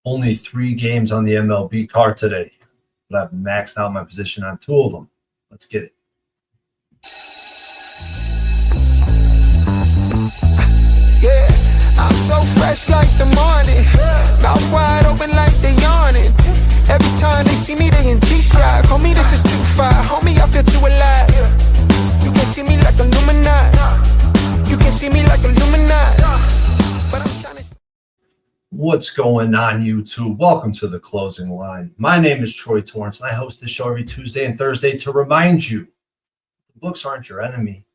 Only 3 games on the MLB card today, but I've maxed out my position on 2 of them. Let's get it. Yeah, I'm so fresh like the morning. Mouth wide open like they yawning. Every time they see me, they in G-Shock. Homie, this is too far. Homie, I feel too alive. You can see me like Illuminati. You can see me like Illuminati. But I'm trying to... What's going on, YouTube? Welcome to The Closing Line. My name is Troy Torrance, and I host this show every Tuesday and Thursday to remind you the books aren't your enemy.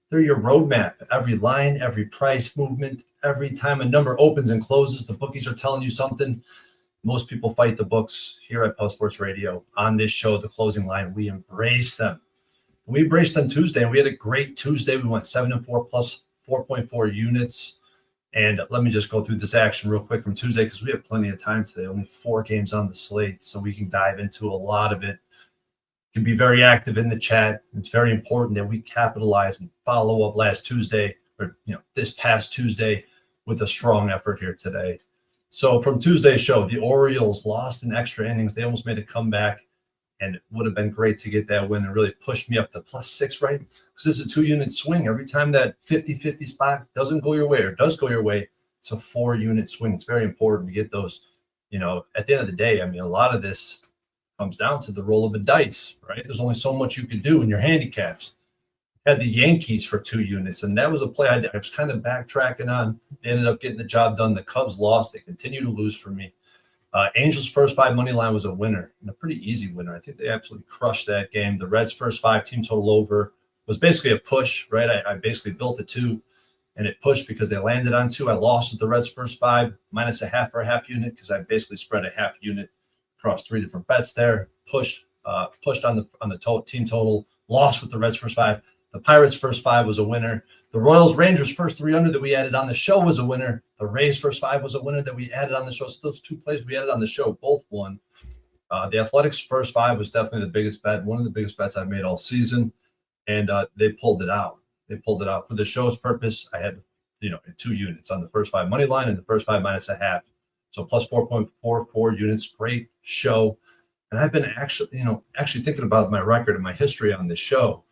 They're your roadmap. Every line, every price movement, every time a number opens and closes, the bookies are telling you something. Most people fight the books here at Pub Sports Radio. On this show, The Closing Line, we embrace them. We embraced them Tuesday, and we had a great Tuesday. We went 7-4 plus 4.4 units. And let me just go through this action real quick from Tuesday because we have plenty of time today. Only 4 games on the slate, so we can dive into a lot of it. Can be very active in the chat. It's very important that we capitalize and follow up last Tuesday, or this past Tuesday, with a strong effort here today. So from Tuesday's show, the Orioles lost in extra innings. They almost made a comeback, and it would have been great to get that win and really pushed me up to +6, right? Because it's a 2-unit swing. Every time that 50-50 spot doesn't go your way or does go your way, it's a 4-unit swing. It's very important to get those, at the end of the day, a lot of this comes down to the roll of a dice, right? There's only so much you can do in your handicaps. Had the Yankees for 2 units, and that was a play I was kind of backtracking on. They ended up getting the job done. The Cubs lost. They continue to lose for me. Angels' first 5 money line was a winner, and a pretty easy winner. I think they absolutely crushed that game. The Reds' first 5 team total over was basically a push, right? I basically built a 2, and it pushed because they landed on 2. I lost with the Reds' first 5, minus a half or a half unit because I basically spread a half unit across 3 different bets there. Pushed on the team total. Lost with the Reds' first 5. The Pirates' first 5 was a winner. The Royals-Rangers' first 3 under that we added on the show was a winner. The Rays' first 5 was a winner that we added on the show. So those 2 plays we added on the show both won. The Athletics' first 5 was definitely the biggest bet, one of the biggest bets I've made all season, and they pulled it out. They pulled it out. For the show's purpose, I had 2 units on the first 5 money line and the first 5 minus a half. So plus 4.44 units. Great show. And I've been actually thinking about my record and my history on this show.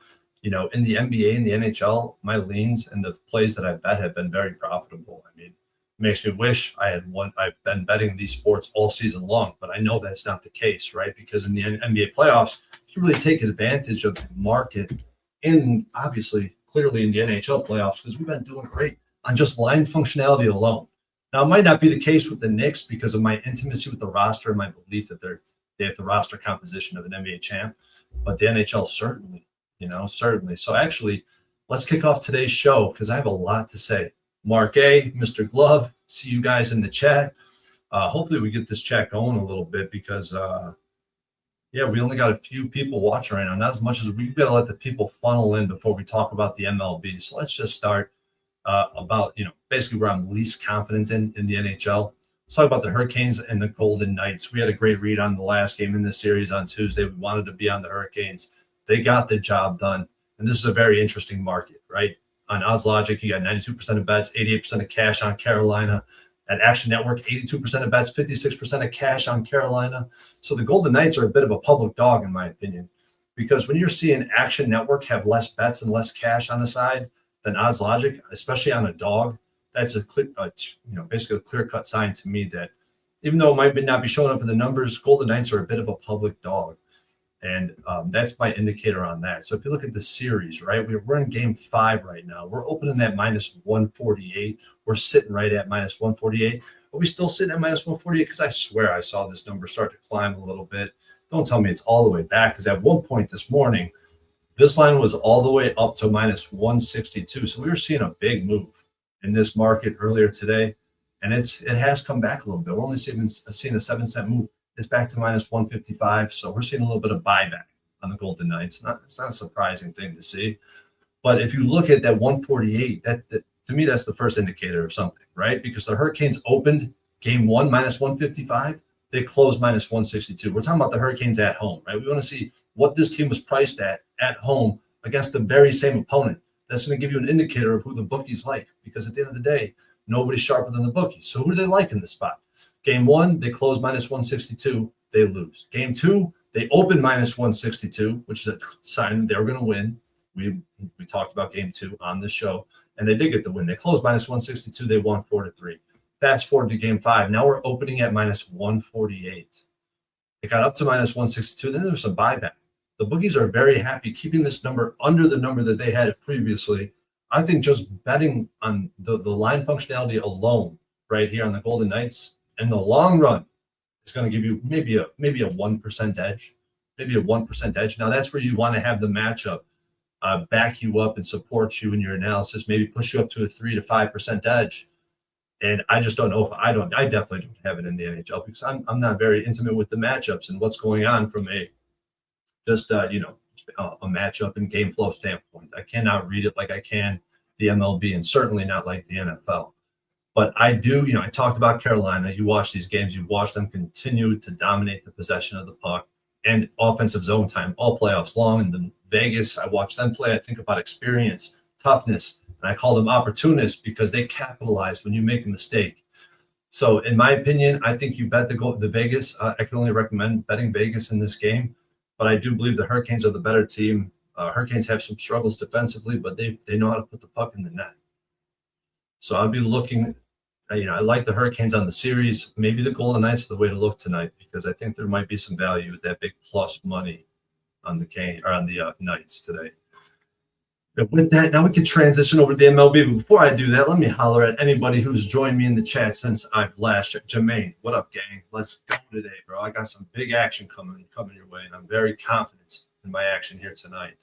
In the NBA and the NHL, my leans and the plays that I bet have been very profitable. It makes me wish I had won. I've been betting these sports all season long, but I know that's not the case, right? Because in the NBA playoffs, you can really take advantage of the market, and obviously, clearly in the NHL playoffs, because we've been doing great on just line functionality alone. Now, it might not be the case with the Knicks because of my intimacy with the roster and my belief that they have the roster composition of an NBA champ, but the NHL certainly. Certainly. So actually, let's kick off today's show because I have a lot to say. Mark A., Mr. Glove, see you guys in the chat. Hopefully we get this chat going a little bit because, we only got a few people watching right now. Not as much as we've got to let the people funnel in before we talk about the MLB. So let's just start about, basically where I'm least confident in the NHL. Let's talk about the Hurricanes and the Golden Knights. We had a great read on the last game in this series on Tuesday. We wanted to be on the Hurricanes. They got the job done, and this is a very interesting market, right? On Odds Logic, you got 92% of bets, 88% of cash on Carolina. At Action Network, 82% of bets, 56% of cash on Carolina. So the Golden Knights are a bit of a public dog, in my opinion, because when you're seeing Action Network have less bets and less cash on the side than Odds Logic, especially on a dog, that's a clear, basically a clear-cut sign to me that even though it might not be showing up in the numbers, Golden Knights are a bit of a public dog. And that's my indicator on that. So if you look at the series, right, we're in game 5 right now. We're opening at minus 148. We're sitting right at minus 148. Are we still sitting at minus 148? Because I swear I saw this number start to climb a little bit. Don't tell me it's all the way back, because at one point this morning, this line was all the way up to minus 162. So we were seeing a big move in this market earlier today, and it has come back a little bit. We're only seeing a 7-cent move. It's back to minus 155. So we're seeing a little bit of buyback on the Golden Knights. It's not a surprising thing to see. But if you look at that 148, that to me, that's the first indicator of something, right? Because the Hurricanes opened game 1 minus 155. They closed minus 162. We're talking about the Hurricanes at home, right? We want to see what this team was priced at home against the very same opponent. That's going to give you an indicator of who the bookies like, because at the end of the day, nobody's sharper than the bookies. So who do they like in this spot? Game 1, they close minus 162, they lose. Game 2, they open minus 162, which is a sign they were going to win. We talked about Game 2 on the show, and they did get the win. They closed minus 162, they won 4-3. Fast forward to Game 5. Now we're opening at minus 148. It got up to minus 162. Then there was some buyback. The bookies are very happy keeping this number under the number that they had it previously. I think just betting on the line functionality alone right here on the Golden Knights in the long run is going to give you maybe a 1% edge, maybe a 1% edge. Now that's where you want to have the matchup back you up and support you in your analysis, maybe push you up to a 3 to 5% edge. And I just don't know if I definitely don't have it in the NHL because I'm not very intimate with the matchups and what's going on from a matchup and game flow standpoint. I cannot read it like I can the MLB and certainly not like the NFL. But I do, I talked about Carolina. You watch these games, you watch them continue to dominate the possession of the puck and offensive zone time all playoffs long. And then Vegas, I watch them play. I think about experience, toughness, and I call them opportunists because they capitalize when you make a mistake. So in my opinion, I think you bet the Vegas. I can only recommend betting Vegas in this game. But I do believe the Hurricanes are the better team. Hurricanes have some struggles defensively, but they know how to put the puck in the net. So I'll be looking, I like the Hurricanes on the series. Maybe the Golden Knights are the way to look tonight because I think there might be some value with that big plus money on the Knights today. But with that, now we can transition over to the MLB. But before I do that, let me holler at anybody who's joined me in the chat since I've last checked. Jermaine, what up, gang? Let's go today, bro. I got some big action coming your way, and I'm very confident in my action here tonight.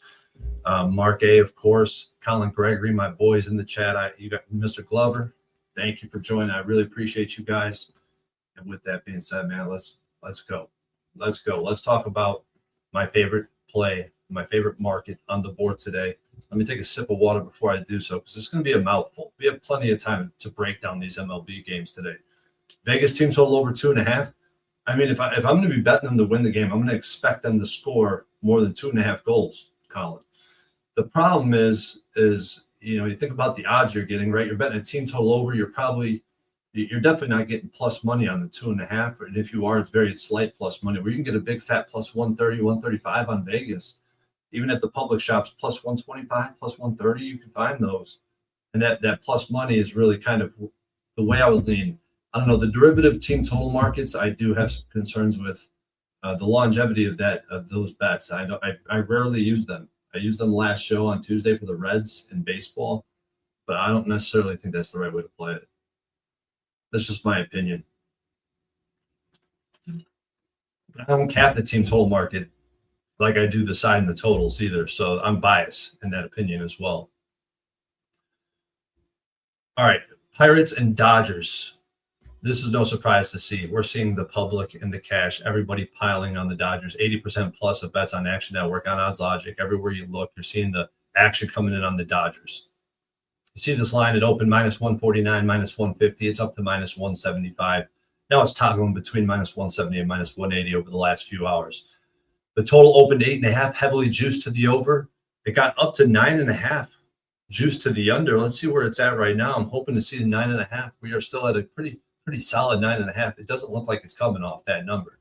Mark A, of course, Colin Gregory, my boys in the chat. You got Mr. Glover. Thank you for joining. I really appreciate you guys. And with that being said, man, let's go. Let's go. Let's talk about my favorite play, my favorite market on the board today. Let me take a sip of water before I do so because it's going to be a mouthful. We have plenty of time to break down these MLB games today. Vegas team total over 2.5. I mean, if I'm going to be betting them to win the game, I'm going to expect them to score more than 2.5 goals, Colin. The problem is you think about the odds you're getting, right? You're betting a team total over. You're definitely not getting plus money on the 2.5. And if you are, it's very slight plus money where you can get a big fat plus 130, 135 on Vegas. Even at the public shops, plus 125, plus 130, you can find those. And that plus money is really kind of the way I would lean. I don't know, the derivative team total markets, I do have some concerns with the longevity of those bets. I rarely use them. I used them last show on Tuesday for the Reds in baseball, but I don't necessarily think that's the right way to play it. That's just my opinion. But I don't cap the team total market like I do the side and the totals either. So I'm biased in that opinion as well. All right, Pirates and Dodgers. This is no surprise to see. We're seeing the public and the cash, everybody piling on the Dodgers, 80% plus of bets on Action Network, on Odds Logic. Everywhere you look, you're seeing the action coming in on the Dodgers. You see this line, it opened minus 149, minus 150. It's up to minus 175. Now it's toggling between minus 170 and minus 180 over the last few hours. The total opened 8.5, heavily juiced to the over. It got up to 9.5, juiced to the under. Let's see where it's at right now. I'm hoping to see the 9.5. We are still at a pretty solid 9.5. It doesn't look like it's coming off that number.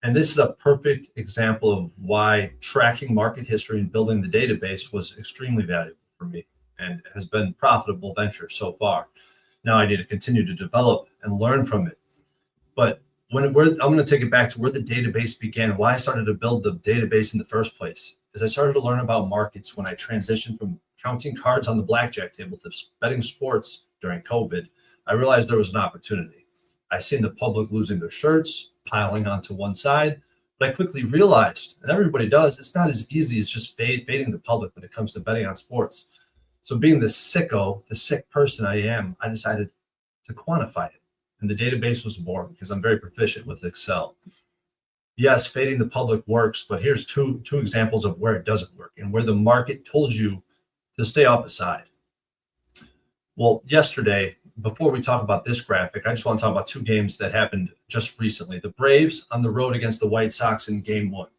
And this is a perfect example of why tracking market history and building the database was extremely valuable for me and has been a profitable venture so far. Now I need to continue to develop and learn from it. But I'm going to take it back to where the database began, why I started to build the database in the first place, is I started to learn about markets when I transitioned from counting cards on the blackjack table to betting sports during COVID. I realized there was an opportunity. I seen the public losing their shirts, piling onto one side, but I quickly realized, and everybody does, it's not as easy as just fading the public when it comes to betting on sports. So being the sick person I am, I decided to quantify it. And the database was born because I'm very proficient with Excel. Yes, fading the public works, but here's two examples of where it doesn't work and where the market told you to stay off the side. Well, yesterday, before we talk about this graphic, I just want to talk about two games that happened just recently. The Braves on the road against the White Sox in Game 1.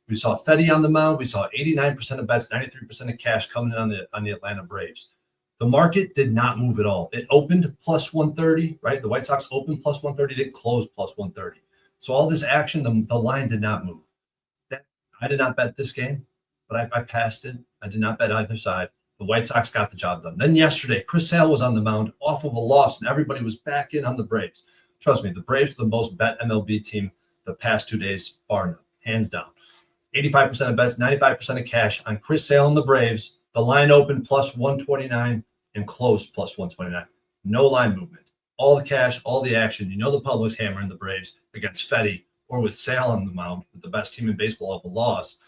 We saw Fetty on the mound. We saw 89% of bets, 93% of cash coming in on the Atlanta Braves. The market did not move at all. It opened plus 130, right? The White Sox opened plus 130. They closed plus 130. So all this action, the line did not move. I did not bet this game, but I passed it. I did not bet either side. The White Sox got the job done. Then yesterday, Chris Sale was on the mound off of a loss, and everybody was back in on the Braves. Trust me, the Braves are the most bet MLB team the past 2 days, bar none, hands down. 85% of bets, 95% of cash on Chris Sale and the Braves. The line opened plus 129 and closed plus 129. No line movement. All the cash, all the action. You know the public's hammering the Braves against Fetty or with Sale on the mound, with the best team in baseball of a loss,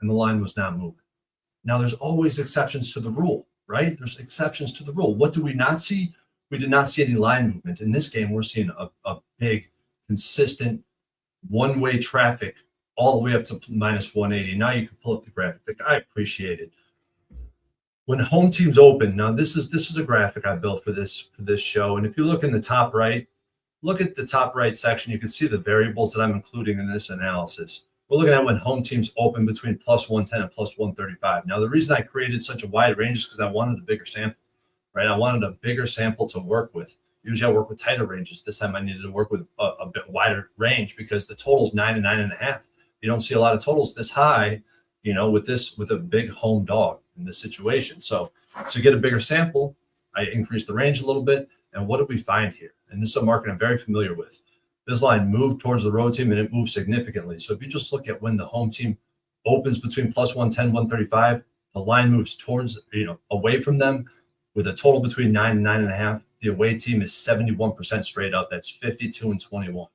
and the line was not moving. Now, there's always exceptions to the rule, right? There's exceptions to the rule. What do we not see? We did not see any line movement. In this game, we're seeing a big, consistent, one-way traffic all the way up to minus 180. Now you can pull up the graphic. I appreciate it. When home teams open, now this is a graphic I built for this show. And if you look in the top right, look at the top right section, you can see the variables that I'm including in this analysis. We're looking at when home teams open between plus 110 and plus 135. Now, the reason I created such a wide range is because I wanted a bigger sample, right? I wanted a bigger sample to work with. Usually I work with tighter ranges. This time I needed to work with a bit wider range because the total's 9 and 9.5. You don't see a lot of totals this high, with a big home dog in this situation. So to get a bigger sample, I increased the range a little bit. And what did we find here? And this is a market I'm very familiar with. This line moved towards the road team, and it moved significantly. So if you just look at when the home team opens between plus 110, 135, the line moves towards, away from them with a total between 9 and 9.5. The away team is 71% straight up. That's 52 and 21.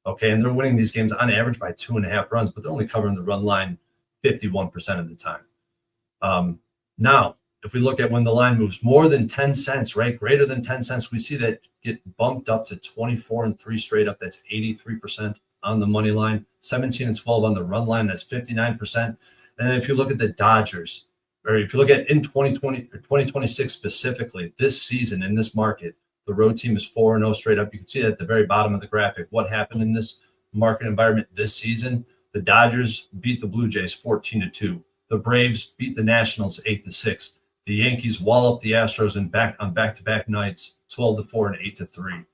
Okay, and they're winning these games on average by 2.5 runs, but they're only covering the run line 51% of the time. Now, if we look at when the line moves more than 10 cents, right, greater than 10 cents, we see that get bumped up to 24 and 3 straight up. That's 83% on the money line, 17 and 12 on the run line. That's 59%. And then if you look at the Dodgers, or if you look at in 2020 or 2026 specifically, this season in this market, the road team is 4-0 straight up. You can see that at the very bottom of the graphic. What happened in this market environment this season? The Dodgers beat the Blue Jays 14-2. The Braves beat the Nationals 8-6. The Yankees wall up the Astros on back-to-back nights 12-4 and 8-3.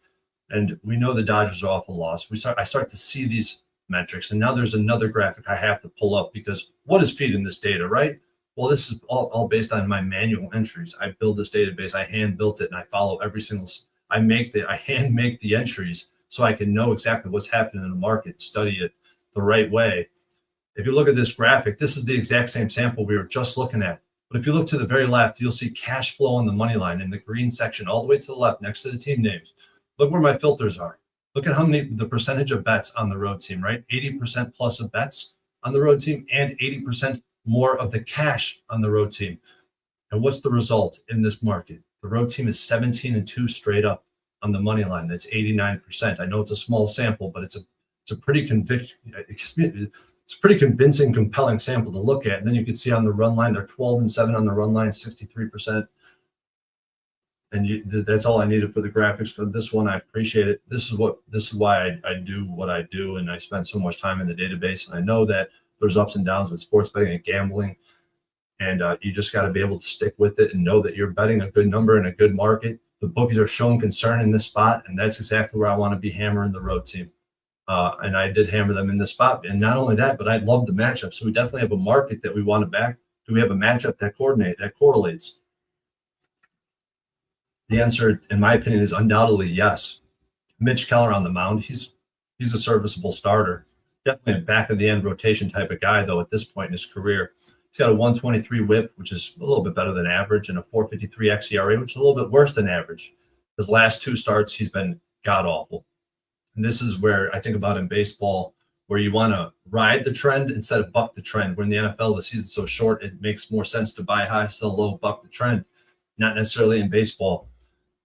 And we know the Dodgers are off a loss. I start to see these metrics. And now there's another graphic I have to pull up because what is feeding this data, right? Well, this is all based on my manual entries. I build this database. I hand built it, and I follow every single. I hand make the entries so I can know exactly what's happening in the market, study it the right way. If you look at this graphic, this is the exact same sample we were just looking at. But if you look to the very left, you'll see cash flow on the money line in the green section all the way to the left next to the team names. Look where my filters are. Look at the percentage of bets on the road team, right? 80% plus of bets on the road team and 80% more of the cash on the road team. And what's the result in this market? The road team is 17 and 2 straight up on the money line. That's 89%. I know it's a small sample, but it's a pretty convincing, compelling sample to look at. And then you can see on the run line, they're 12 and 7 on the run line, 63%. And that's all I needed for the graphics for this one. I appreciate it. This is why I do what I do, and I spend so much time in the database. And I know that there's ups and downs with sports betting and gambling, and you just got to be able to stick with it and know that you're betting a good number in a good market. The bookies are showing concern in this spot, and that's exactly where I want to be hammering the road team. And I did hammer them in this spot. And not only that, but I love the matchup. So we definitely have a market that we want to back. Do we have a matchup that correlates? The answer, in my opinion, is undoubtedly yes. Mitch Keller on the mound, he's a serviceable starter. Definitely a back of the end rotation type of guy, though, at this point in his career. He's got a 123 whip, which is a little bit better than average, and a 453 xERA, which is a little bit worse than average. His last 2 starts, he's been god-awful. And this is where I think about in baseball, where you want to ride the trend instead of buck the trend. When the NFL, the season's so short, it makes more sense to buy high, sell low, buck the trend. Not necessarily in baseball.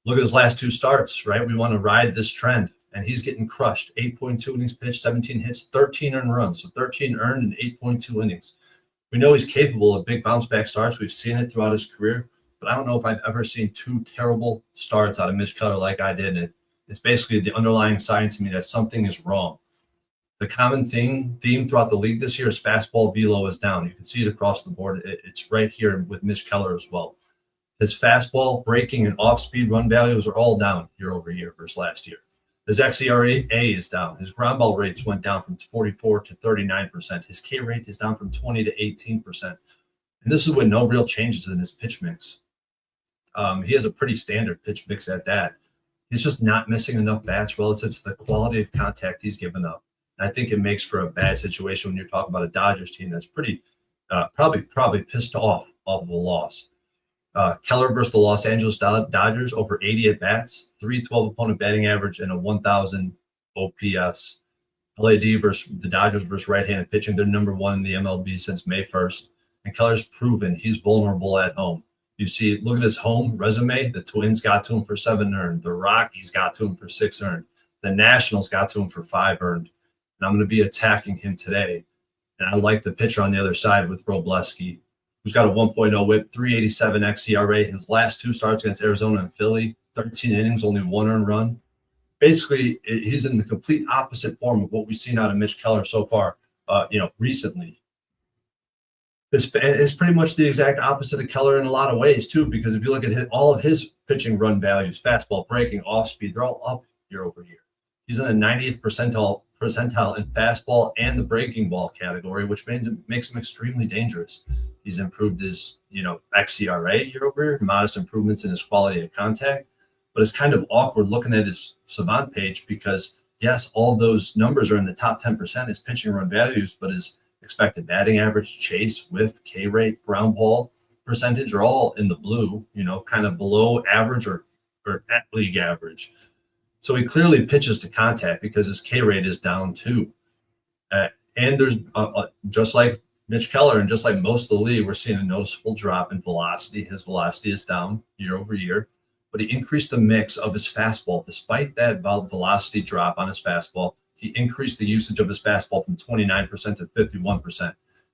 Look at his last 2 starts, right? We want to ride this trend, and he's getting crushed. 8.2 innings pitched, 17 hits, 13 earned runs. So 13 earned in 8.2 innings. We know he's capable of big bounce back starts. We've seen it throughout his career, but I don't know if I've ever seen 2 terrible starts out of Mitch Keller like I did. It's basically the underlying sign to me that something is wrong. The common theme throughout the league this year is fastball velo is down. You can see it across the board. It's right here with Mitch Keller as well. His fastball, breaking, and off-speed run values are all down year over year versus last year. His xERA is down. His ground ball rates went down from 44 to 39%. His K rate is down from 20 to 18%. And this is with no real changes in his pitch mix. He has a pretty standard pitch mix at that. He's just not missing enough bats relative to the quality of contact he's given up. And I think it makes for a bad situation when you're talking about a Dodgers team that's pretty probably pissed off of a loss. Keller versus the Los Angeles Dodgers, over 80 at bats, 312 opponent batting average, and a 1,000 OPS. LAD versus the Dodgers versus right-handed pitching. They're number one in the MLB since May 1st. And Keller's proven he's vulnerable at home. You see, look at his home resume. The Twins got to him for 7 earned. The Rockies got to him for 6 earned. The Nationals got to him for 5 earned. And I'm going to be attacking him today. And I like the pitcher on the other side with Robleski, who's got a 1.0 whip, 387 xERA. His last 2 starts against Arizona and Philly, 13 innings, only 1 earned run. Basically, he's in the complete opposite form of what we've seen out of Mitch Keller so far, recently. It's pretty much the exact opposite of Keller in a lot of ways, too, because if you look at all of his pitching run values, fastball, breaking, off speed, they're all up year over year. He's in the 90th percentile in fastball and the breaking ball category, which makes him extremely dangerous. He's improved his, xERA year over year, modest improvements in his quality of contact. But it's kind of awkward looking at his Savant page because, yes, all those numbers are in the top 10%, his pitching run values, but his expected batting average, chase, whiff, K rate, ground ball percentage are all in the blue, kind of below average or at league average. So he clearly pitches to contact because his K rate is down too. And there's just like Mitch Keller and just like most of the league, we're seeing a noticeable drop in velocity. His velocity is down year over year, but he increased the mix of his fastball. Despite that velocity drop on his fastball, he increased the usage of his fastball from 29% to 51%.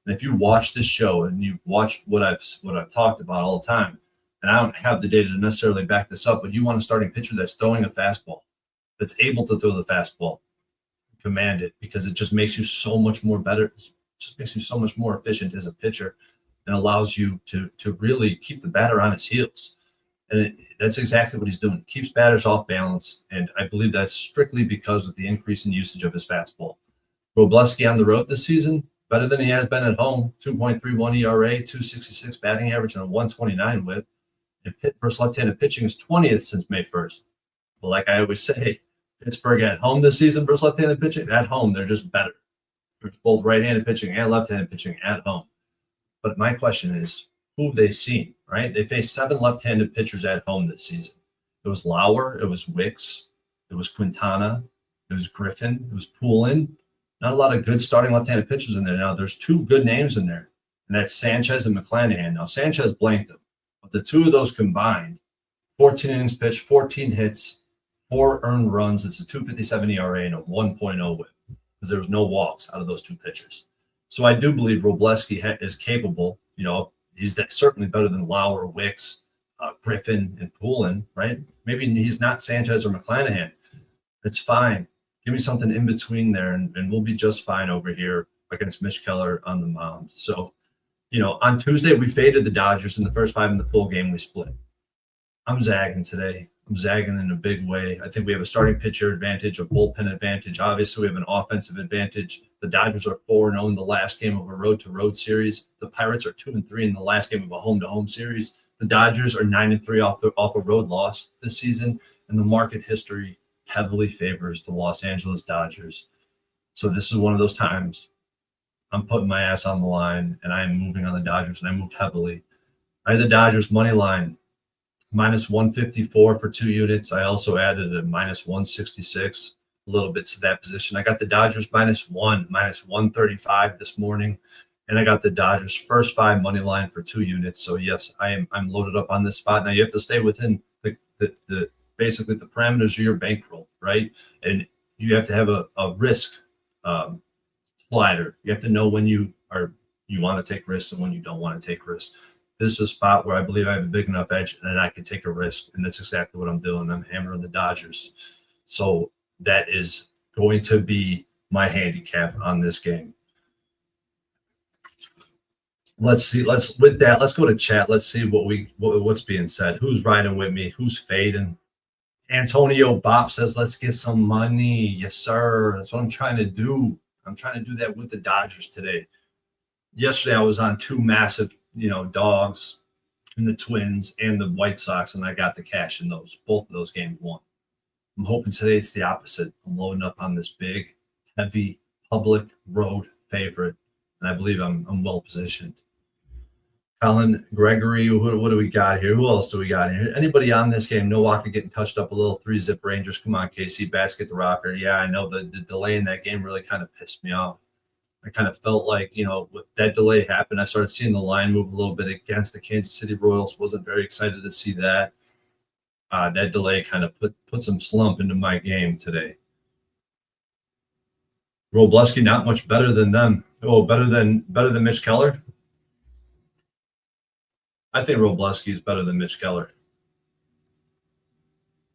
And if you watch this show and you've watched what I've talked about all the time, and I don't have the data to necessarily back this up, but you want a starting pitcher that's throwing a fastball, that's able to throw the fastball, command it, because it just makes you so much more better. It just makes you so much more efficient as a pitcher and allows you to really keep the batter on his heels. And that's exactly what he's doing. Keeps batters off balance, and I believe that's strictly because of the increase in usage of his fastball. Robleski on the road this season, better than he has been at home, 2.31 ERA, 266 batting average, and a 129 whip. And Pitt versus left-handed pitching is 20th since May 1st. But like I always say, Pittsburgh at home this season versus left-handed pitching, at home, they're just better. There's both right-handed pitching and left-handed pitching at home. But my question is, who have they seen, right? They faced 7 left-handed pitchers at home this season. It was Lauer, it was Wicks, it was Quintana, it was Griffin, it was Poulin. Not a lot of good starting left-handed pitchers in there. Now, there's 2 good names in there, and that's Sanchez and McClanahan. Now, Sanchez blanked them, but the 2 of those combined, 14 innings pitched, 14 hits, 4 earned runs. It's a 2.57 ERA and a 1.0 whip because there was no walks out of those 2 pitchers. So I do believe Robleski is capable. He's certainly better than Lauer, Wicks, Griffin, and Poulin, right? Maybe he's not Sanchez or McClanahan. It's fine. Give me something in between there, and we'll be just fine over here against Mitch Keller on the mound. So, on Tuesday, we faded the Dodgers in the first 5 in the full game. We split. I'm zagging today. I'm zagging in a big way. I think we have a starting pitcher advantage, a bullpen advantage. Obviously, we have an offensive advantage. The Dodgers are 4-0 in the last game of a road-to-road series. The Pirates are 2-3 in the last game of a home-to-home series. The Dodgers are 9-3 off a road loss this season, and the market history heavily favors the Los Angeles Dodgers. So this is one of those times I'm putting my ass on the line, and I am moving on the Dodgers, and I moved heavily. I had the Dodgers money line, minus 154 for 2 units. I also added a minus 166, a little bit to that position. I got the Dodgers minus 135 this morning, and I got the Dodgers first 5 money line for 2 units. So yes, I'm loaded up on this spot. Now you have to stay within the basically the parameters of your bankroll, right? And you have to have a risk slider. You have to know when you want to take risks and when you don't want to take risks. This is a spot where I believe I have a big enough edge and I can take a risk. And that's exactly what I'm doing. I'm hammering the Dodgers. So that is going to be my handicap on this game. let's see. Let's go to chat. Let's see what's being said. Who's riding with me? Who's fading? Antonio Bop says, let's get some money. Yes, sir. That's what I'm trying to do. I'm trying to do that with the Dodgers today. Yesterday, I was on two massive, dogs and the Twins and the White Sox, and I got the cash in those. Both of those games won. I'm hoping today it's the opposite. I'm loading up on this big, heavy, public road favorite, and I believe I'm well positioned. Colin Gregory, what do we got here? Who else do we got here? Anybody on this game? No Walker getting touched up a little. 3-zip Rangers. Come on, KC. Basket the rocker. Yeah, I know the delay in that game really kind of pissed me off. I kind of felt like, with that delay happen, I started seeing the line move a little bit against the Kansas City Royals. Wasn't very excited to see that. That delay kind of put some slump into my game today. Robleski not much better than them. Oh, better than Mitch Keller. I think Robleski is better than Mitch Keller.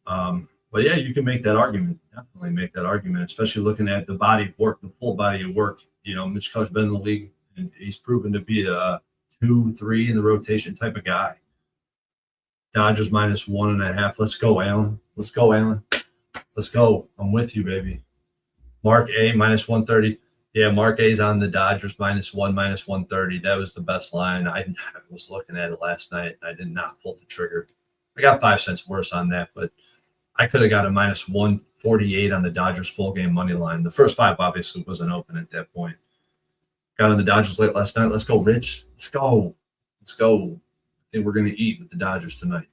But yeah, you can make that argument. Definitely make that argument, especially looking at the body of work, the full body of work. Mitch Keller's been in the league, and he's proven to be a 2-3 in the rotation type of guy. Dodgers -1.5. Let's go, Allen. Let's go, Allen. Let's go. I'm with you, baby. Mark A -130. Yeah, Mark A's on the Dodgers -1, -130. That was the best line. I was looking at it last night. I did not pull the trigger. I got 5 cents worse on that, but I could have got a -148 on the Dodgers full game money line. The first 5 obviously wasn't open at that point. Got on the Dodgers late last night. Let's go, Rich. Let's go. Let's go. I think we're going to eat with the Dodgers tonight.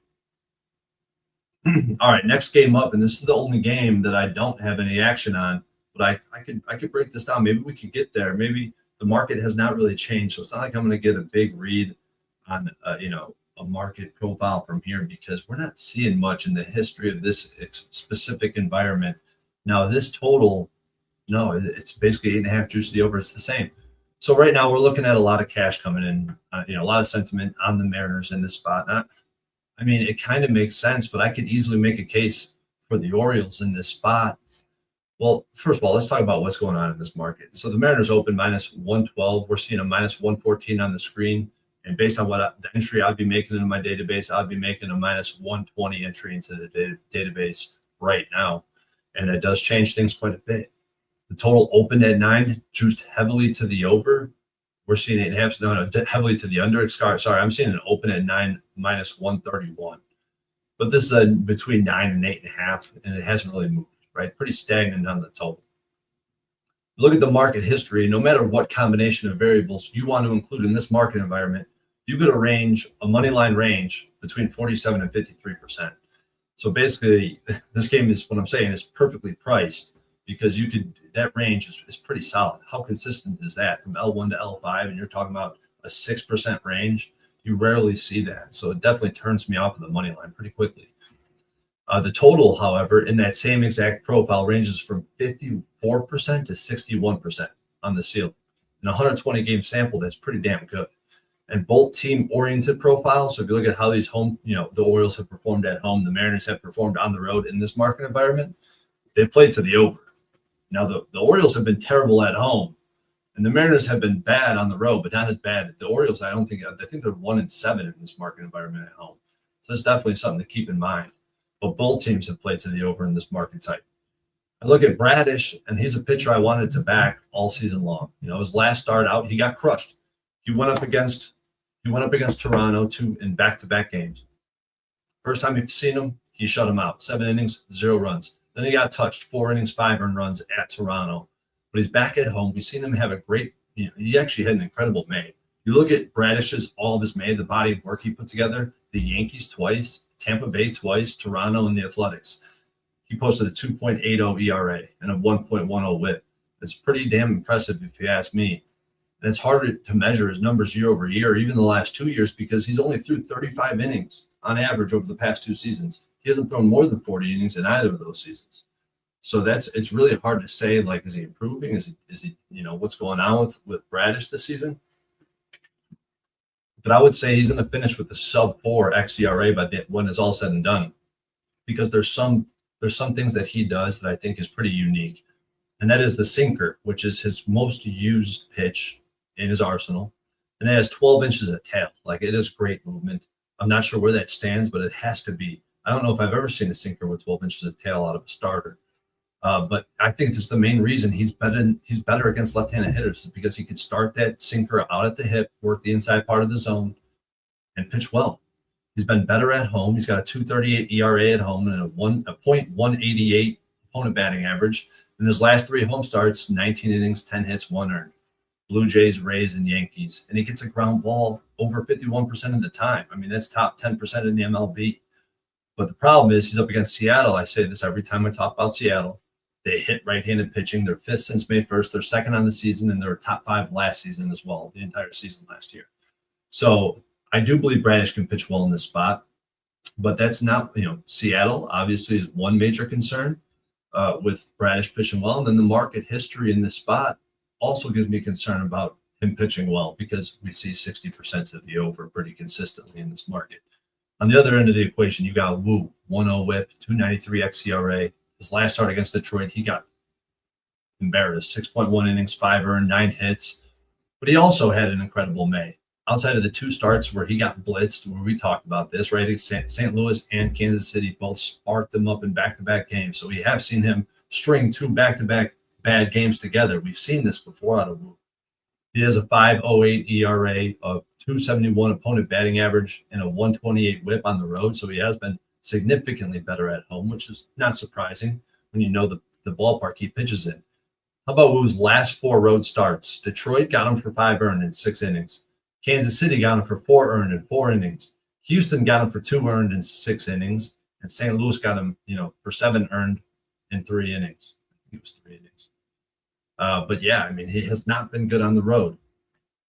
All right, next game up, and this is the only game that I don't have any action on, but I could break this down. Maybe we could get there. Maybe the market has not really changed, so it's not like I'm going to get a big read on a market profile from here, because we're not seeing much in the history of this specific environment. Now, this total, no, it's basically 8.5 juice to the over. It's the same. So right now we're looking at a lot of cash coming in, a lot of sentiment on the Mariners in this spot. It kind of makes sense, but I could easily make a case for the Orioles in this spot. Well, first of all, let's talk about what's going on in this market. So the Mariners open -112. We're seeing a -114 on the screen. And based on the entry I'd be making in my database, I'd be making a -120 entry into the database right now. And that does change things quite a bit. The total opened at 9, juiced heavily to the over. We're seeing 8.5. No, heavily to the under. Sorry, I'm seeing an open at 9, -131. But this is between 9 and 8.5, and it hasn't really moved, right? Pretty stagnant on the total. Look at the market history. No matter what combination of variables you want to include in this market environment, you get a money line range between 47 and 53%. So basically, this game is, what I'm saying, is perfectly priced, because that range is pretty solid. How consistent is that from L1 to L5? And you're talking about a 6% range. You rarely see that. So it definitely turns me off of the money line pretty quickly. The total, however, in that same exact profile ranges from 54% to 61% on the ceiling. In a 120 game sample, that's pretty damn good. And both team oriented profiles. So if you look at how these the Orioles have performed at home, the Mariners have performed on the road in this market environment, they played to the over. Now the Orioles have been terrible at home, and the Mariners have been bad on the road, but not as bad. The Orioles, I think they're 1-7 in this market environment at home. So it's definitely something to keep in mind. But both teams have played to the over in this market type. I look at Bradish, and he's a pitcher I wanted to back all season long. His last start out, he got crushed. He went up against Toronto in back-to-back games. First time you've seen him, he shut him out. 7 innings, 0 runs. Then he got touched, 4 innings, 5 earned runs at Toronto. But he's back at home. We've seen him have a great, he actually had an incredible May. You look at all of his May, the body of work he put together, the Yankees twice, Tampa Bay twice, Toronto, and the Athletics. He posted a 2.80 ERA and a 1.10 whip. That's pretty damn impressive if you ask me. And it's harder to measure his numbers year over year, even the last 2 years, because he's only threw 35 innings on average over the past 2 seasons. He hasn't thrown more than 40 innings in either of those seasons. So it's really hard to say, like, is he improving? Is he what's going on with Bradish this season? But I would say he's going to finish with a sub-4 xERA when it's all said and done, because there's some things that he does that I think is pretty unique, and that is the sinker, which is his most used pitch in his arsenal. and it has 12 inches of tail. Like, it is great movement. I'm not sure where that stands, but it has to be. I don't know if I've ever seen a sinker with 12 inches of tail out of a starter. But I think that's the main reason he's better against left-handed hitters, is because he could start that sinker out at the hip, work the inside part of the zone, and pitch well. He's been better at home. He's got a 2.38 ERA at home and a .188 opponent batting average. In his last 3 home starts, 19 innings, 10 hits, 1 earned. Blue Jays, Rays, and Yankees. And he gets a ground ball over 51% of the time. I mean, that's top 10% in the MLB. But the problem is he's up against Seattle. I say this every time I talk about Seattle. They hit right-handed pitching. They're 5th since May 1st. They're 2nd on the season, and they're top 5 last season as well, the entire season last year. So I do believe Bradish can pitch well in this spot, but that's not, Seattle obviously is one major concern with Bradish pitching well. And then the market history in this spot also gives me concern about him pitching well, because we see 60% of the over pretty consistently in this market. On the other end of the equation, you got Wu, 1.0 whip, 293 xERA. His last start against Detroit, he got embarrassed. 6.1 innings, 5 earned, 9 hits. But he also had an incredible May. Outside of the 2 starts where he got blitzed, where we talked about this, right? St. Louis and Kansas City both sparked him up in back-to-back games. So we have seen him string 2 back-to-back bad games together. We've seen this before out of Wu. He has a 5.08 ERA, a 271 opponent batting average, and a 128 whip on the road. So he has been significantly better at home, which is not surprising when you know the ballpark he pitches in. How about Wu's last 4 road starts? Detroit got him for 5 earned in 6 innings. Kansas City got him for 4 earned in 4 innings. Houston got him for 2 earned in 6 innings. And St. Louis got him, for 7 earned in 3 innings. I think it was 3 innings. But yeah, I mean, he has not been good on the road.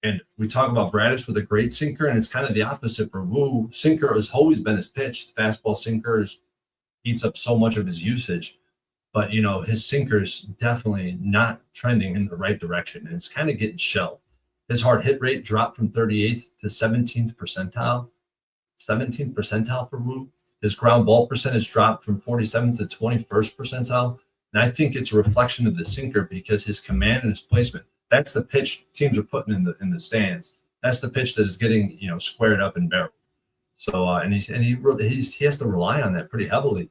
And we talk about Bradish with a great sinker, and it's kind of the opposite for Wu. Sinker has always been his pitch. The fastball sinker eats up so much of his usage. But, his sinker's definitely not trending in the right direction, and it's kind of getting shelved. His hard hit rate dropped from 38th to 17th percentile. 17th percentile for Wu. His ground ball percentage dropped from 47th to 21st percentile. And I think it's a reflection of the sinker, because his command and his placement, that's the pitch teams are putting in the stands. That's the pitch that is getting, squared up and barreled. So, and he has to rely on that pretty heavily.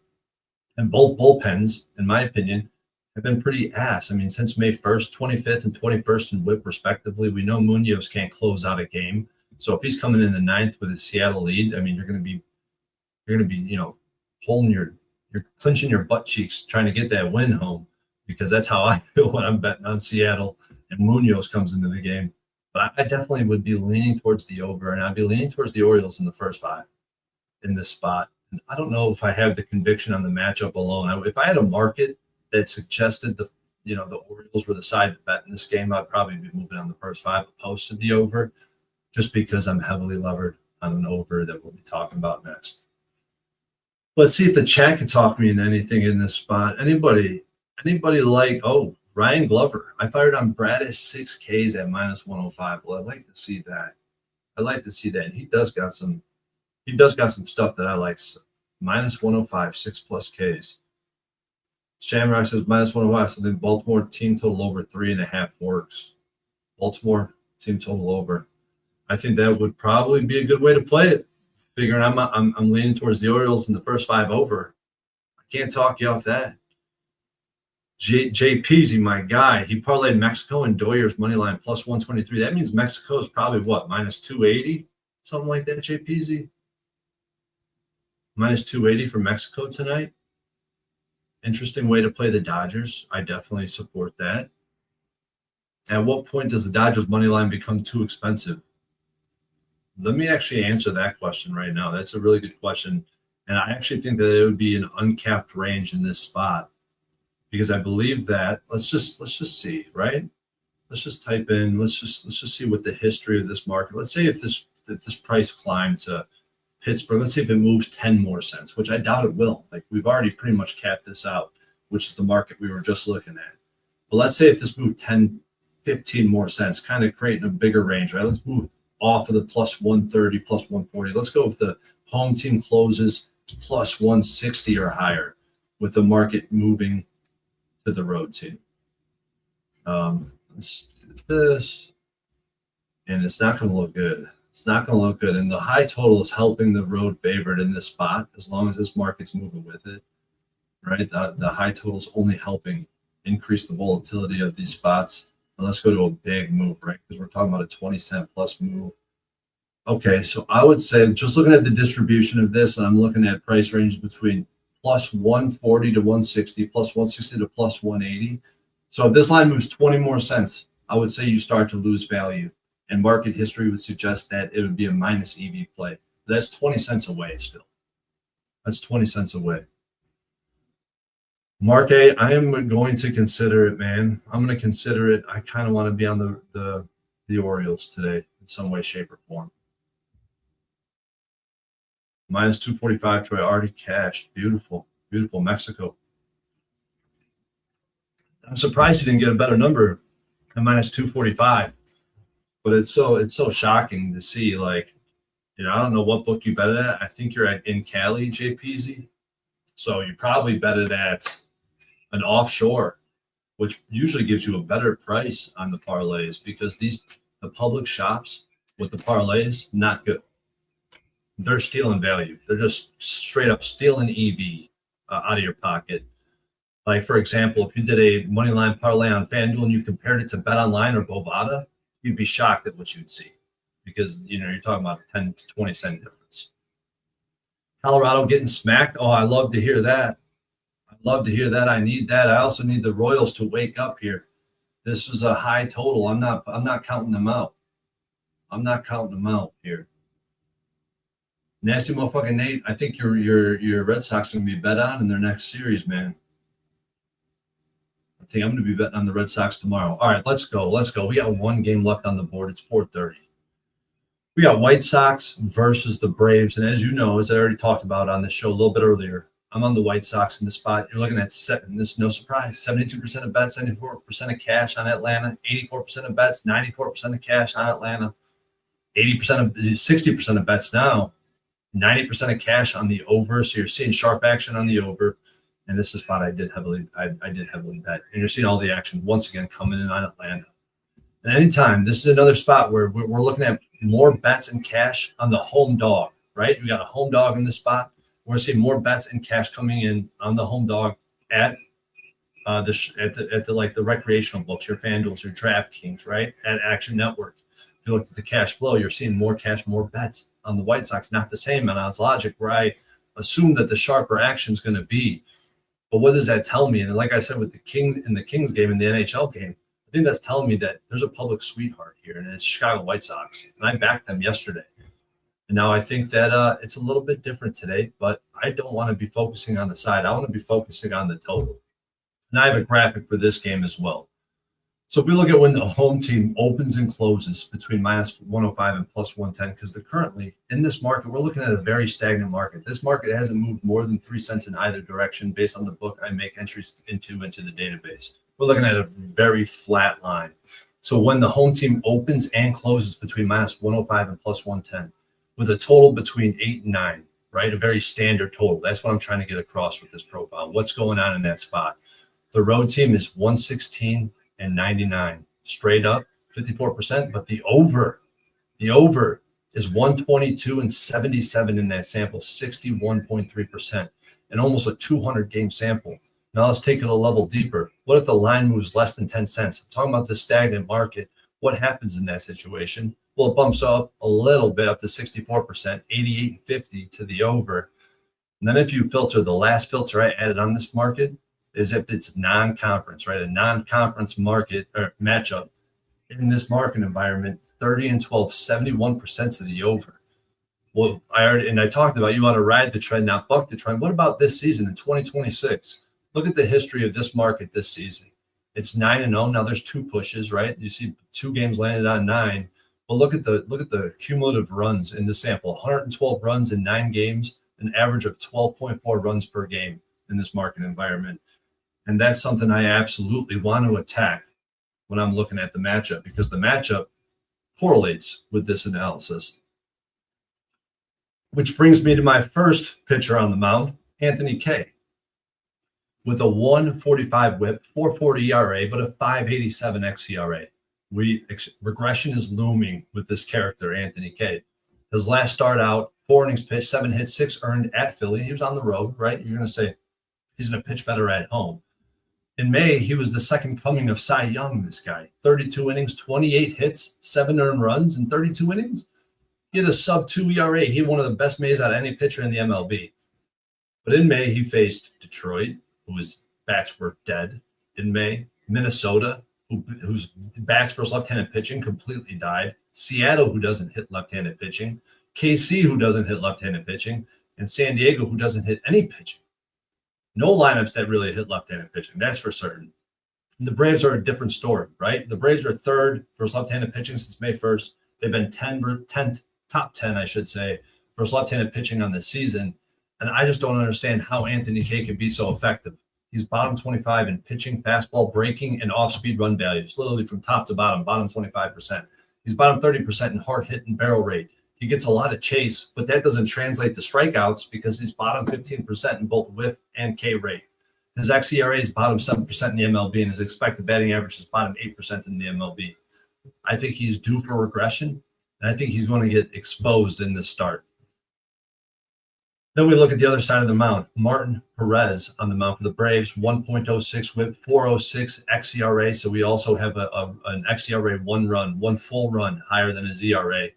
And both bullpens, in my opinion, have been pretty ass. I mean, since May 1st, 25th and 21st in whip respectively, we know Munoz can't close out a game. So if he's coming in the 9th with a Seattle lead, I mean, you're going to be, holding you're clenching your butt cheeks trying to get that win home, because that's how I feel when I'm betting on Seattle and Munoz comes into the game. But I definitely would be leaning towards the over, and I'd be leaning towards the Orioles in the first 5 in this spot. And I don't know if I have the conviction on the matchup alone. If I had a market that suggested the Orioles were the side to bet in this game, I'd probably be moving on the first 5 opposed to the over, just because I'm heavily levered on an over that we'll be talking about next. Let's see if the chat can talk me into anything in this spot. Anybody like, Ryan Glover. I fired on Bradish 6 Ks at -105. Well, I'd like to see that. And he does got some stuff that I like. -105, 6+ Ks. Shamrock says -105. So the Baltimore team total over 3.5 works. Baltimore team total over. I think that would probably be a good way to play it. Figuring I'm leaning towards the Orioles in the first 5 over. I can't talk you off that. Jay Peasy, my guy, he parlayed Mexico and Doyer's money line +123. That means Mexico is probably what, -280, something like that. Jay Peasy, -280 for Mexico tonight. Interesting way to play the Dodgers. I definitely support that. At what point does the Dodgers money line become too expensive? Let me actually answer that question right now. That's a really good question. And I actually think that it would be an uncapped range in this spot, because I believe that let's just see, right? Let's just type in, let's just see what the history of this market. Let's say if this price climbed to Pittsburgh, let's see if it moves 10 more cents, which I doubt it will. Like, we've already pretty much capped this out, which is the market we were just looking at. But let's say if this moved 10, 15 more cents, kind of creating a bigger range, right? Let's move off of the +130, +140. Let's go with the home team closes +160 or higher, with the market moving to the road team. Let's do this. and it's not going to look good. It's not going to look good. And the high total is helping the road favorite in this spot as long as this market's moving with it, right? The high total is only helping increase the volatility of these spots. And let's go to a big move, right? Because we're talking about a 20-cent plus move. Okay, so I would say just looking at the distribution of this, and I'm looking at price ranges between plus 140 to 160, plus 160 to plus 180. So if this line moves 20 more cents, I would say you start to lose value. And market history would suggest that it would be a minus EV play. That's 20 cents away still. That's 20 cents away. Mark A, I am going to consider it, man. I'm going to consider it. I kind of want to be on the Orioles today in some way, shape, or form. Minus 245, Troy already cashed. Beautiful, beautiful. Mexico. I'm surprised you didn't get a better number than minus 245. But it's so shocking to see, like, I don't know what book you bet it at. I think you're in Cali, JPZ. So you probably bet it at an offshore, which usually gives you a better price on the parlays because the public shops with the parlays, not good. They're stealing value. They're just straight up stealing EV out of your pocket. Like, for example, if you did a money line parlay on FanDuel and you compared it to Bet Online or Bovada, you'd be shocked at what you'd see because, you're talking about a 10 to 20 cent difference. Colorado getting smacked. Oh, I love to hear that. I love to hear that. I need that. I also need the Royals to wake up here. This was a high total. I'm not counting them out. I'm not counting them out here. Nasty motherfucking Nate, I think your Red Sox are going to be bet on in their next series, man. I think I'm going to be betting on the Red Sox tomorrow. All right, let's go. We got one game left on the board. It's 4:30. We got White Sox versus the Braves. And as you know, as I already talked about on this show a little bit earlier, I'm on the White Sox in the spot. You're looking at, this is no surprise, 72% of bets, 74% of cash on Atlanta, 84% of bets, 94% of cash on Atlanta, 60% of bets now, 90% of cash on the over. So you're seeing sharp action on the over. And this is a spot I did heavily bet. And you're seeing all the action once again coming in on Atlanta. And anytime, this is another spot where we're looking at more bets and cash on the home dog, right? We got a home dog in this spot. We're seeing more bets and cash coming in on the home dog at the recreational books, your FanDuels, your DraftKings, right? At Action Network. If you look at the cash flow, you're seeing more cash, more bets on the White Sox. Not the same on odds logic, where I assume that the sharper action is going to be. But what does that tell me? And like I said, with the Kings game and the NHL game, I think that's telling me that there's a public sweetheart here, and it's Chicago White Sox. And I backed them yesterday. And now I think that it's a little bit different today, but I don't want to be focusing on the side. I want to be focusing on the total. And I have a graphic for this game as well. So if we look at when the home team opens and closes between minus 105 and plus 110, because currently in this market, we're looking at a very stagnant market. This market hasn't moved more than 3 cents in either direction based on the book I make entries into the database. We're looking at a very flat line. So when the home team opens and closes between minus 105 and plus 110, with a total between 8 and 9, right? A very standard total. That's what I'm trying to get across with this profile. What's going on in that spot? The road team is 116 and 99, straight up 54%, but the over is 122 and 77 in that sample, 61.3%, and almost a 200 game sample. Now let's take it a level deeper. What if the line moves less than 10 cents? I'm talking about the stagnant market. What happens in that situation? Well, it bumps up a little bit up to 64%, 88 and 50 to the over. And then if you filter, the last filter I added on this market is if it's non-conference, right? A non-conference market or matchup in this market environment, 30 and 12, 71% to the over. Well, I talked about you want to ride the trend, not buck the trend. What about this season in 2026? Look at the history of this market this season. It's 9-0. Now there's 2 pushes, right? You see 2 games landed on 9. But look at the cumulative runs in the sample. 112 runs in 9 games, an average of 12.4 runs per game in this market environment. And that's something I absolutely want to attack when I'm looking at the matchup, because the matchup correlates with this analysis. Which brings me to my first pitcher on the mound, Anthony Kay, with a 145 whip, 440 ERA, but a 587 xERA. Regression is looming with this character, Anthony K. His last start out, 4 innings pitched, 7 hits, 6 earned at Philly. He was on the road, right? You're going to say he's going to pitch better at home. In May, he was the second coming of Cy Young, this guy. 32 innings, 28 hits, 7 earned runs in 32 innings. He had a sub-2 ERA. He had one of the best Mays out of any pitcher in the MLB. But in May, he faced Detroit, whose bats were dead. In May, Minnesota, whose bats versus left-handed pitching completely died. Seattle, who doesn't hit left-handed pitching. KC, who doesn't hit left-handed pitching. And San Diego, who doesn't hit any pitching. No lineups that really hit left-handed pitching, that's for certain. And the Braves are a different story, right? The Braves are third versus left-handed pitching since May 1st. They've been top 10, I should say, versus left-handed pitching on this season. And I just don't understand how Anthony K can be so effective. He's bottom 25 in pitching, fastball, breaking, and off-speed run values, literally from top to bottom 25%. He's bottom 30% in hard hit and barrel rate. He gets a lot of chase, but that doesn't translate to strikeouts because he's bottom 15% in both whip and K rate. His xERA is bottom 7% in the MLB, and his expected batting average is bottom 8% in the MLB. I think he's due for regression, and I think he's going to get exposed in this start. Then we look at the other side of the mound. Martin Perez on the mound for the Braves, 1.06 whip, 4.06 xERA. So we also have an xERA one full run higher than his ERA.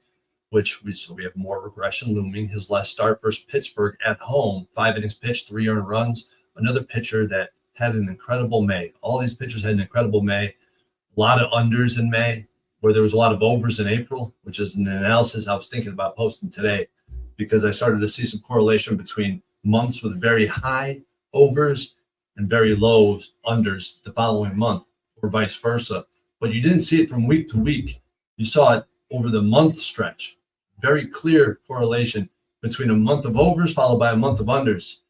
So we have more regression looming. His last start versus Pittsburgh at home, 5 innings pitched, 3 earned runs. Another pitcher that had an incredible May. All these pitchers had an incredible May. A lot of unders in May, where there was a lot of overs in April, which is an analysis I was thinking about posting today because I started to see some correlation between months with very high overs and very low unders the following month, or vice versa. But you didn't see it from week to week. You saw it over the month stretch. Very clear correlation between a month of overs followed by a month of unders.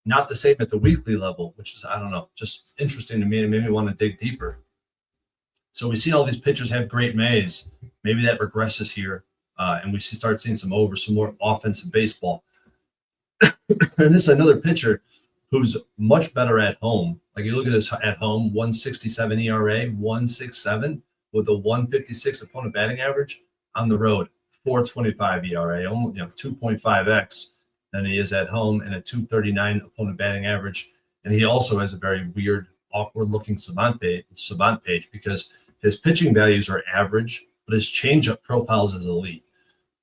Not the same at the weekly level, which is, I don't know, just interesting to me and made me want to dig deeper. So we see all these pitchers have great Mays. Maybe that regresses here, and we start seeing some more offensive baseball. And this is another pitcher who's much better at home. Like you look at his at home, 167 ERA, 167 with a 156 opponent batting average. On the road, 4.25 ERA, almost 2.5x than he is at home, and a 2.39 opponent batting average. And he also has a very weird, awkward-looking savant page because his pitching values are average, but his changeup profiles is elite.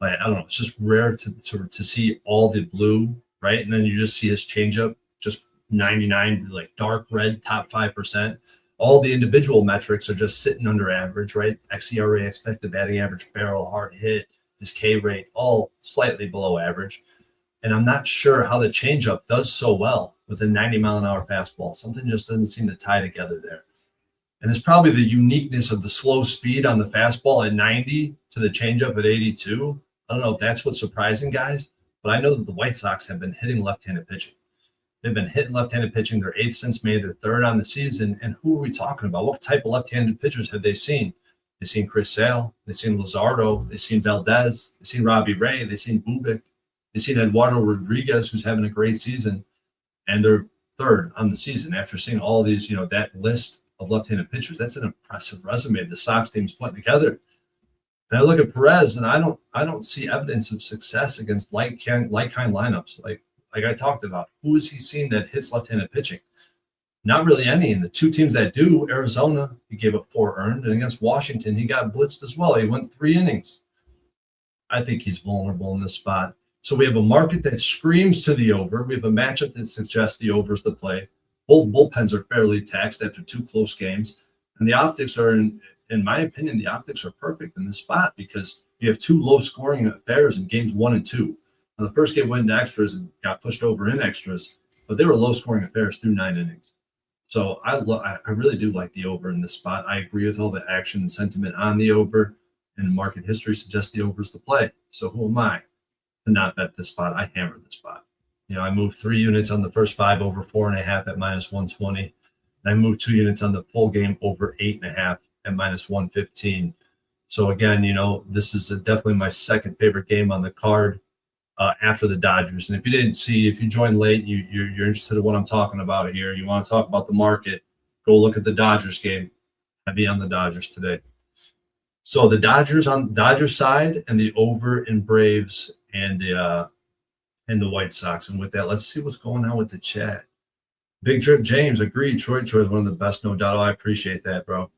Like, I don't know, it's just rare to see all the blue, right? And then you just see his changeup, just 99, like dark red, top 5%. All the individual metrics are just sitting under average, right? xERA, expected batting average, barrel, hard hit, his K rate, all slightly below average. And I'm not sure how the changeup does so well with a 90-mile-an-hour fastball. Something just doesn't seem to tie together there. And it's probably the uniqueness of the slow speed on the fastball at 90 to the changeup at 82. I don't know if that's what's surprising guys, but I know that the White Sox have been hitting left-handed pitching. They've been hitting left-handed pitching. They're 8th since May. They're 3rd on the season. And who are we talking about? What type of left-handed pitchers have they seen? They've seen Chris Sale. They've seen Luzardo. They've seen Valdez. They've seen Robbie Ray. They've seen Bubic. They've seen Eduardo Rodriguez, who's having a great season. And they're 3rd on the season after seeing all of these, that list of left-handed pitchers. That's an impressive resume the Sox team's putting together. And I look at Perez, and I don't see evidence of success against like-kind lineups. Like I talked about, who has he seen that hits left-handed pitching? Not really any. And the 2 teams that do, Arizona, he gave up 4 earned. And against Washington, he got blitzed as well. He went 3 innings. I think he's vulnerable in this spot. So we have a market that screams to the over. We have a matchup that suggests the over is the play. Both bullpens are fairly taxed after 2 close games. And the optics are, in my opinion, the optics are perfect in this spot because you have 2 low-scoring affairs in games 1 and 2. Now, the first game went into extras and got pushed over in extras, but they were low-scoring affairs through 9 innings. So I really do like the over in this spot. I agree with all the action and sentiment on the over, and market history suggests the over is the play. So who am I to not bet this spot? I hammered this spot. I moved 3 units on the first 5 over 4.5 at -120. And I moved 2 units on the full game over 8.5 at -115. So again, this is definitely my second favorite game on the card after the Dodgers. And if you joined late, you're interested in what I'm talking about here, you want to talk about the market, go look at the Dodgers game. I'd be on the Dodgers today. So the Dodgers on Dodgers side and the over in Braves and the White Sox. And with that, let's see what's going on with the chat. Big Drip James agreed. Troy is one of the best, no doubt. Oh, I appreciate that, bro.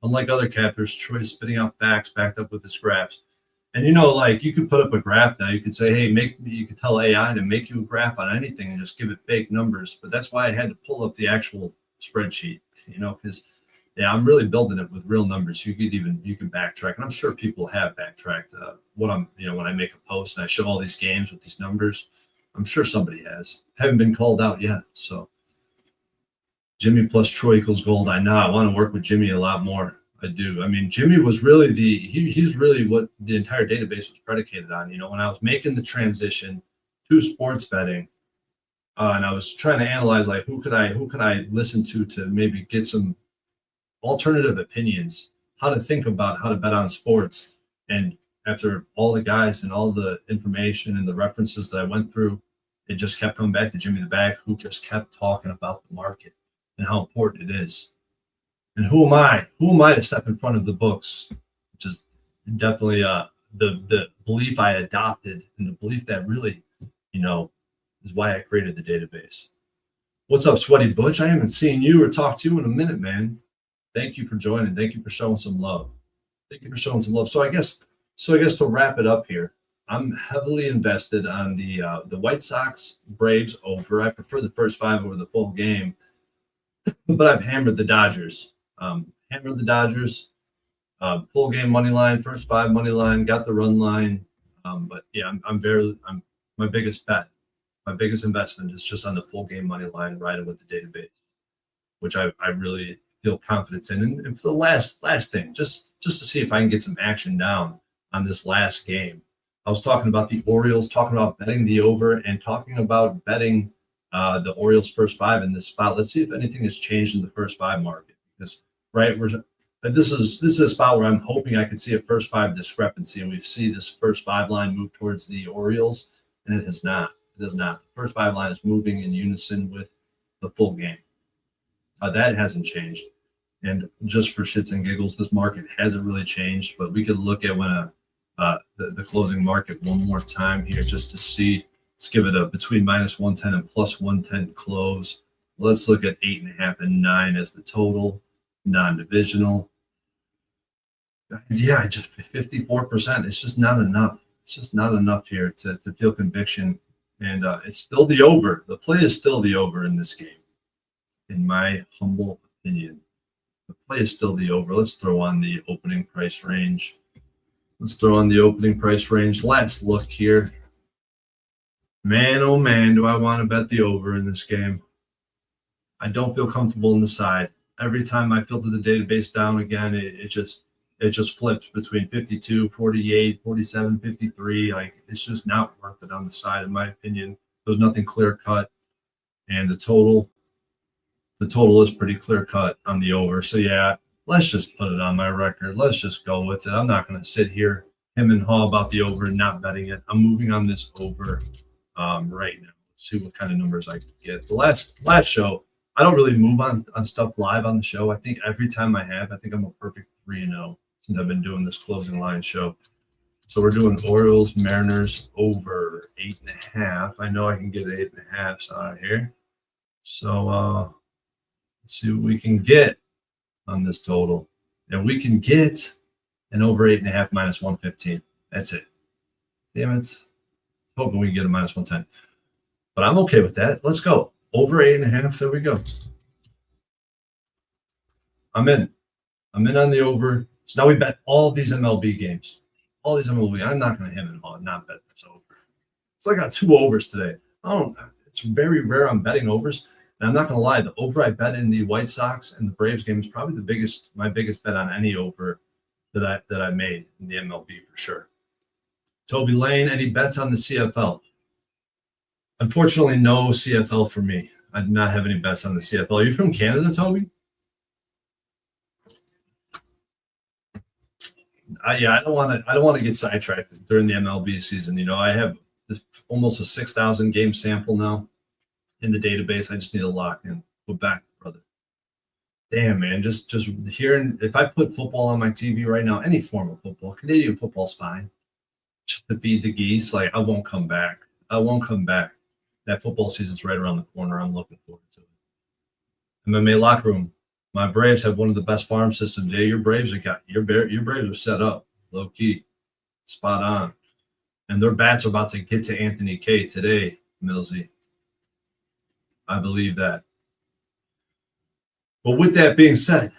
Unlike other captors, Troy's spitting out facts backed up with his graphs. And like you could put up a graph now. You could say, hey, you could tell AI to make you a graph on anything and just give it fake numbers. But that's why I had to pull up the actual spreadsheet, because I'm really building it with real numbers. You can backtrack, and I'm sure people have backtracked what I'm, when I make a post and I show all these games with these numbers. I'm sure somebody has. Haven't been called out yet. So Jimmy plus Troy equals gold. I know. I want to work with Jimmy a lot more. I do. I mean, Jimmy was really he's really what the entire database was predicated on. When I was making the transition to sports betting, and I was trying to analyze who could I listen to maybe get some alternative opinions, how to think about how to bet on sports. And after all the guys and all the information and the references that I went through, it just kept coming back to Jimmy the Bag, who just kept talking about the market and how important it is. And who am I? Who am I to step in front of the books? Which is definitely the belief I adopted, and the belief that really, is why I created the database. What's up, Sweaty Butch? I haven't seen you or talked to you in a minute, man. Thank you for joining. Thank you for showing some love. So I guess to wrap it up here, I'm heavily invested on the White Sox Braves over. I prefer the first 5 over the full game, but I've hammered the Dodgers. Full game money line, first 5 money line, got the run line. But yeah, I'm my biggest bet, my biggest investment is just on the full game money line, riding with the database, which I really feel confident in. And for the last thing, just to see if I can get some action down on this last game. I was talking about the Orioles, talking about betting the over, and talking about betting the Orioles first 5 in this spot. Let's see if anything has changed in the first 5 market, because this is a spot where I'm hoping I could see a first 5 discrepancy, and we see this first 5 line move towards the Orioles, and it has not. It does not. The first 5 line is moving in unison with the full game. That hasn't changed. And just for shits and giggles, this market hasn't really changed, but we could look at when the closing market one more time here just to see. Let's give it a between -110 and +110 close. Let's look at 8.5 and 9 as the total, non-divisional. Yeah, just 54%. It's just not enough. It's just not enough here to feel conviction. And it's still the over. The play is still the over in this game, in my humble opinion. The play is still the over. Let's throw on the opening price range. Last look here. Man, oh man, do I want to bet the over in this game. I don't feel comfortable in the side. Every time I filter the database down again, it just flips between 52, 48, 47, 53. It's just not worth it on the side, in my opinion. There's nothing clear cut. And the total is pretty clear cut on the over. So yeah, let's just put it on my record. Let's just go with it. I'm not going to sit here him and haw about the over and not betting it. I'm moving on this over right now. Let's see what kind of numbers I can get. The last show, I don't really move on stuff live on the show. I think every time I think I'm a perfect 3-0 since I've been doing this closing line show. So we're doing Orioles, Mariners over 8.5. I know I can get 8.5 out of here. So let's see what we can get on this total. And we can get an over 8.5 -115. That's it. Damn it. Hoping we can get a -110. But I'm okay with that. Let's go. Over 8.5. There we go. I'm in on the over. So now we bet all these MLB games. All these MLB. I'm not going to hem and haw and not bet this over. So I got 2 overs today. It's very rare I'm betting overs. And I'm not going to lie, the over I bet in the White Sox and the Braves game is probably my biggest bet on any over that I made in the MLB for sure. Toby Lane, any bets on the CFL? Unfortunately, no CFL for me. I do not have any bets on the CFL. Are you from Canada, Toby? I don't want to get sidetracked during the MLB season. I have almost a 6,000 game sample now in the database. I just need to lock in. We're back, brother. damn, man, just hearing, if I put football on my TV right now, any form of football, Canadian football's fine. Just to feed the geese, like I won't come back. I won't come back. That football season's right around the corner. I'm looking forward to it. MMA locker room. My Braves have one of the best farm systems. Yeah, your Braves are set up low key, spot on, and their bats are about to get to Anthony K today, Millsy. I believe that. But with that being said,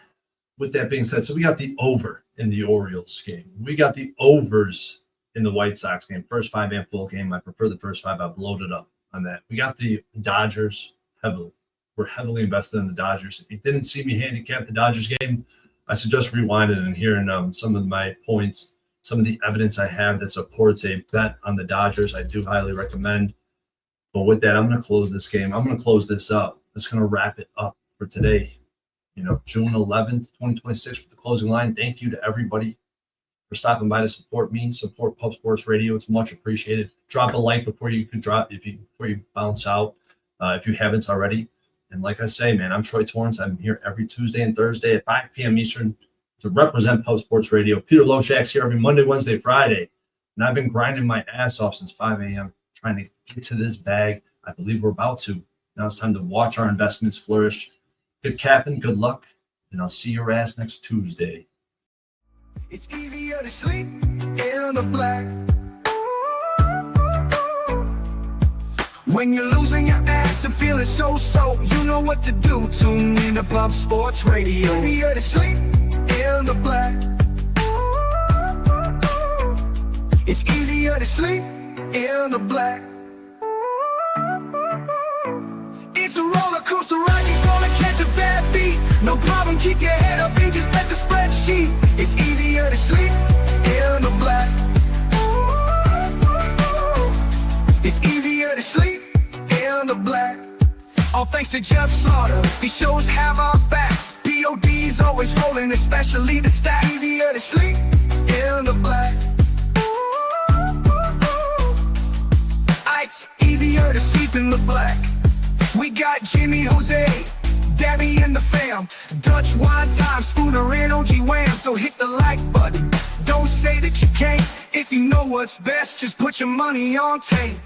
so we got the over in the Orioles game. We got the overs in the White Sox game. First 5 and full game. I prefer the first 5. I've loaded up on that. We got the Dodgers heavily. We're heavily invested in the Dodgers. If you didn't see me handicap the Dodgers game, I suggest rewinding and hearing some of my points, some of the evidence I have that supports a bet on the Dodgers. I do highly recommend. But with that, I'm going to close this game. I'm going to close this up. It's going to wrap it up for today. June 11th, 2026 for the closing line. Thank you to everybody for stopping by to support me, support Pub Sports Radio. It's much appreciated. Drop a like before you bounce out, if you haven't already. And like I say, man, I'm Troy Torrance. I'm here every Tuesday and Thursday at 5 p.m. Eastern to represent Pub Sports Radio. Peter Loshak's here every Monday, Wednesday, Friday. And I've been grinding my ass off since 5 a.m. trying to get to this bag. I believe we're about to. Now it's time to watch our investments flourish. Good capping, good luck, and I'll see your ass next Tuesday. It's easier to sleep in the black when you're losing your ass and feeling so. You know what to do. Tune in to Pub Sports Radio. Easier to sleep in the black. It's easier to sleep in the black. It's a roller coaster ride, you're gonna catch a bad beat. No problem, keep your head up and just bet the spreadsheet. It's easier to sleep in the black. It's easier to sleep in the black. All thanks to Jeff Slaughter, these shows have our backs. POD's always rolling, especially the stats. Easier to sleep in the black. It's easier to sleep in the black. We got Jimmy, Jose, Dabby and the fam, Dutch wine time, Spooner and OG Wham. So hit the like button, don't say that you can't. If you know what's best, just put your money on tape.